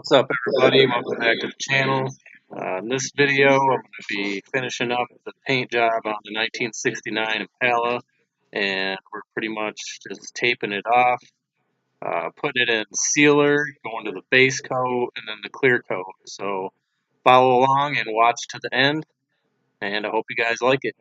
What's up, everybody? Welcome back to the channel. In this video, I'm going to be finishing up the paint job on the 1969 Impala, and we're pretty much just taping it off, putting it in sealer, going to the base coat, and then the clear coat. So follow along and watch to the end, and I hope you guys like it.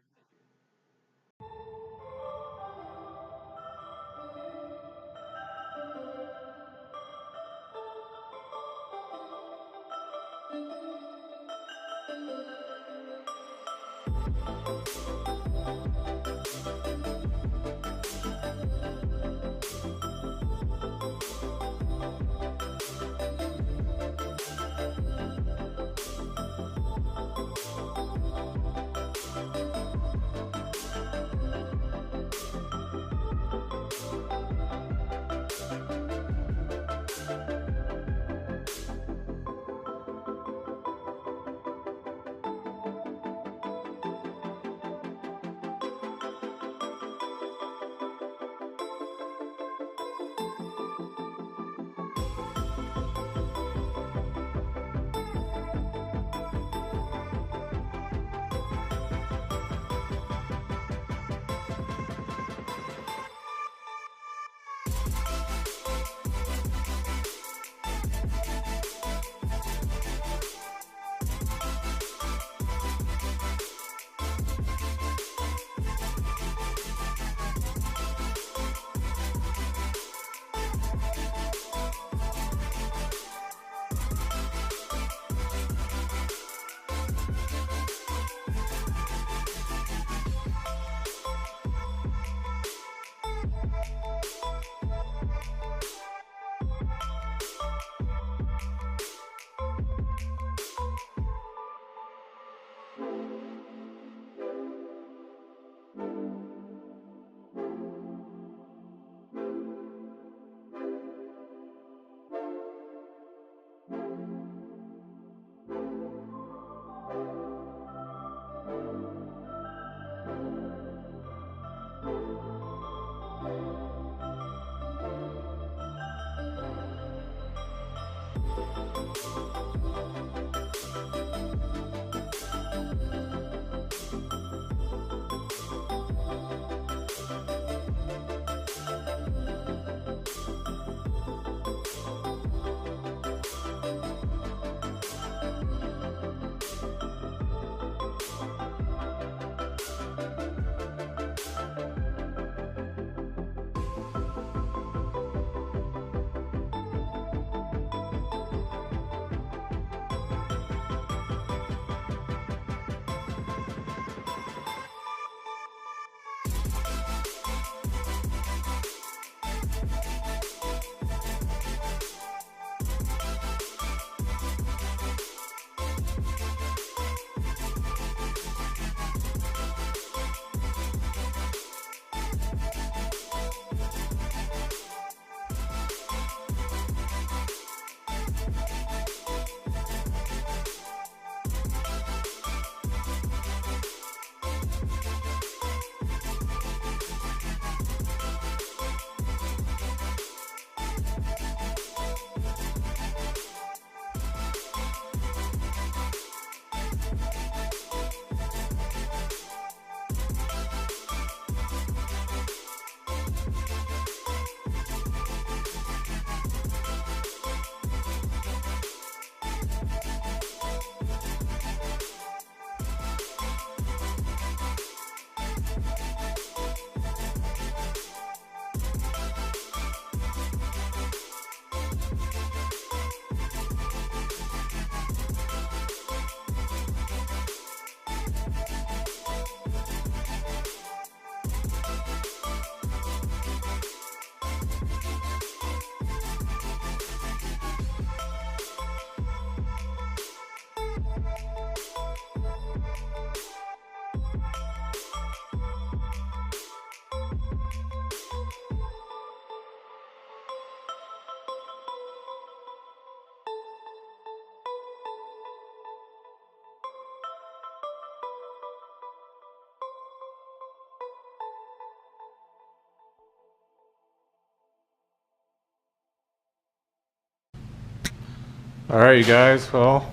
Alright, you guys, well,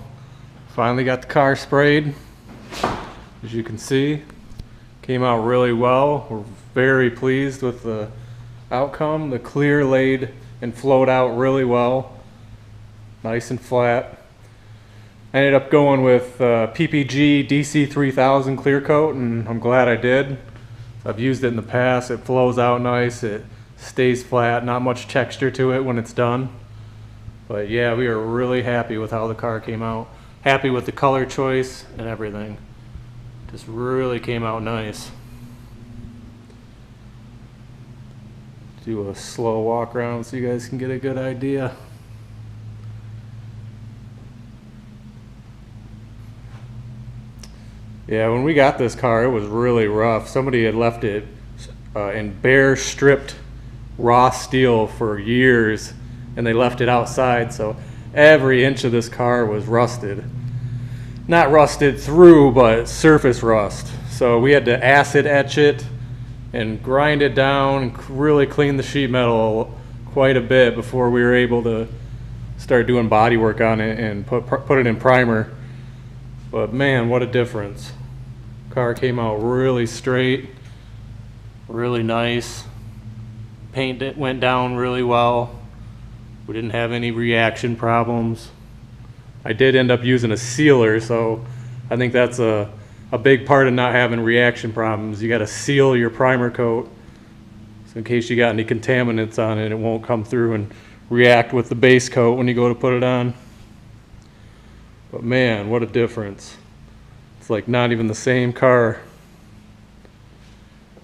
finally got the car sprayed. As you can see, came out really well. We're very pleased with the outcome. The clear laid and flowed out really well, nice and flat. I ended up going with PPG DC 3000 clear coat, and I'm glad I did. I've used it in the past. It flows out nice, it stays flat, not much texture to it when it's done. But yeah, we are really happy with how the car came out. Happy with the color choice and everything. Just really came out nice. Do a slow walk around so you guys can get a good idea. Yeah, when we got this car, it was really rough. Somebody had left it in bare stripped raw steel for years, and they left it outside, so every inch of this car was rusted. Not rusted through, but surface rust. So we had to acid etch it and grind it down and really clean the sheet metal quite a bit before we were able to start doing body work on it and put it in primer. But man, what a difference. Car came out really straight, really nice. Paint went down really well. We didn't have any reaction problems. I did end up using a sealer, so I think that's a big part of not having reaction problems. You got to seal your primer coat, so in case you got any contaminants on it, it won't come through and react with the base coat when you go to put it on. But man, what a difference. It's like not even the same car.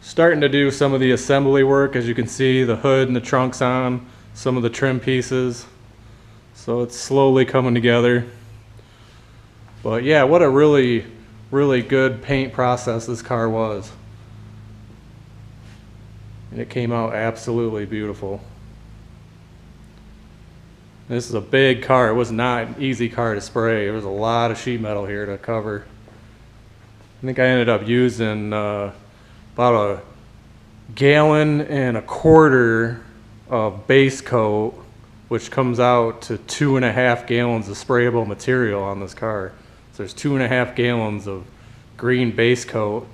Starting to do some of the assembly work. As you can see, the hood and the trunk's on, some of the trim pieces. So it's slowly coming together. But yeah, what a really good paint process this car was. And it came out absolutely beautiful. This is a big car. It was not an easy car to spray. There was a lot of sheet metal here to cover. I think I ended up using about 1.25 gallons of base coat, which comes out to 2.5 gallons of sprayable material on this car. So there's 2.5 gallons of green base coat,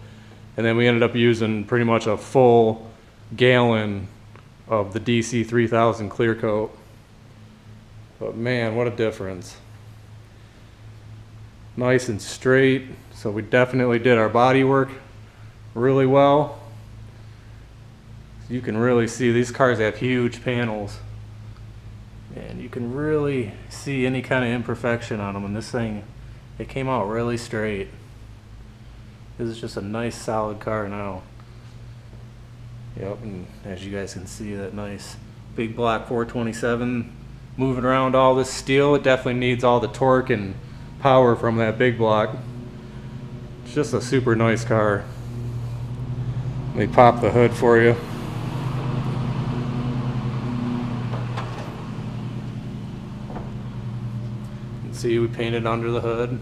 and then we ended up using pretty much a full gallon of the DC 3000 clear coat. But man, what a difference. Nice and straight. So we definitely did our body work really well. You can really see these cars have huge panels, and you can really see any kind of imperfection on them. And this thing, it came out really straight. This is just a nice solid car now. Yep, and as you guys can see, that nice big block 427 moving around all this steel. It definitely needs all the torque and power from that big block. It's just a super nice car. Let me pop the hood for you. You can see we painted under the hood,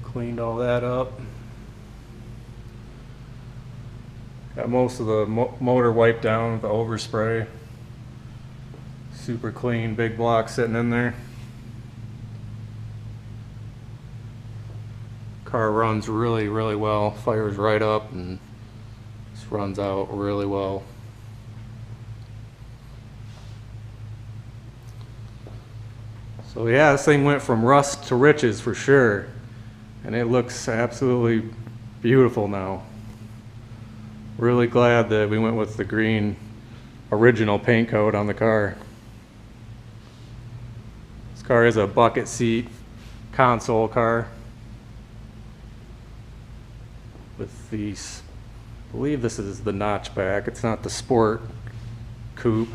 cleaned all that up. Got most of the motor wiped down with the overspray. Super clean, big block sitting in there. Car runs really well, fires right up, and just runs out really well. So yeah, this thing went from rust to riches for sure, and it looks absolutely beautiful now. Really glad that we went with the green original paint coat on the car. This car is a bucket seat console car with these, I believe this is the notchback. It's not the sport coupe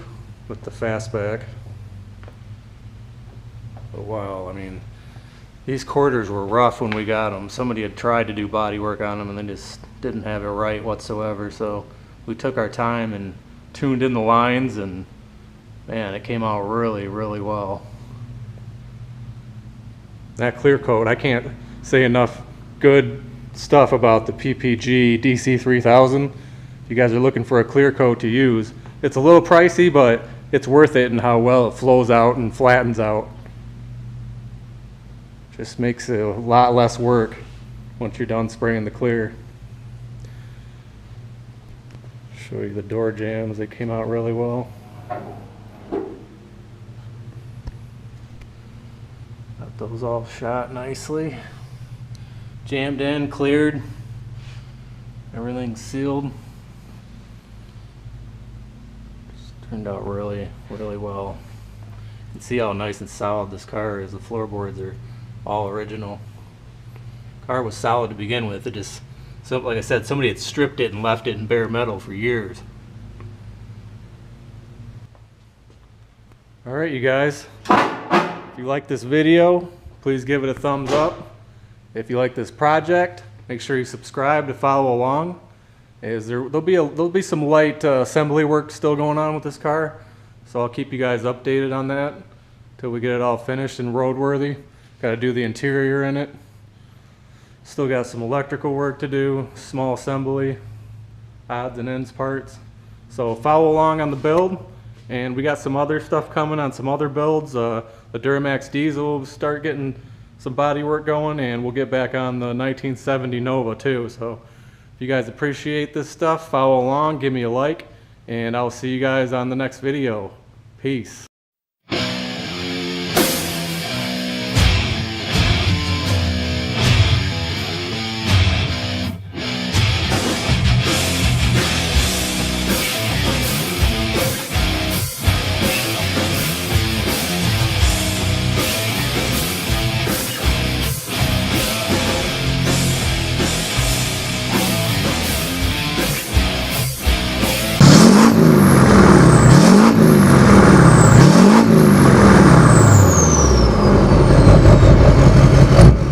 with the fastback. But wow, I mean, these quarters were rough when we got them. Somebody had tried to do body work on them and they just didn't have it right whatsoever. So we took our time and tuned in the lines, and man, it came out really well. That clear coat, I can't say enough good stuff about the PPG DC 3000. If you guys are looking for a clear coat to use, it's a little pricey, but it's worth it in how well it flows out and flattens out. Just makes it a lot less work once you're done spraying the clear. Show you the door jambs, they came out really well. Got those all shot nicely. Jammed in, cleared. Everything's sealed. Just turned out really, really well. You can see how nice and solid this car is. The floorboards are all original. Car was solid to begin with. It just, so like I said, somebody had stripped it and left it in bare metal for years. All right, you guys. If you like this video, please give it a thumbs up. If you like this project, make sure you subscribe to follow along. There'll be some light assembly work still going on with this car, so I'll keep you guys updated on that till we get it all finished and roadworthy. Got to do the interior in it. Still got some electrical work to do, small assembly, odds and ends parts. So follow along on the build, and we got some other stuff coming on some other builds. The Duramax diesel will start getting some body work going, and we'll get back on the 1970 Nova too. So if you guys appreciate this stuff, follow along, give me a like, and I'll see you guys on the next video. Peace.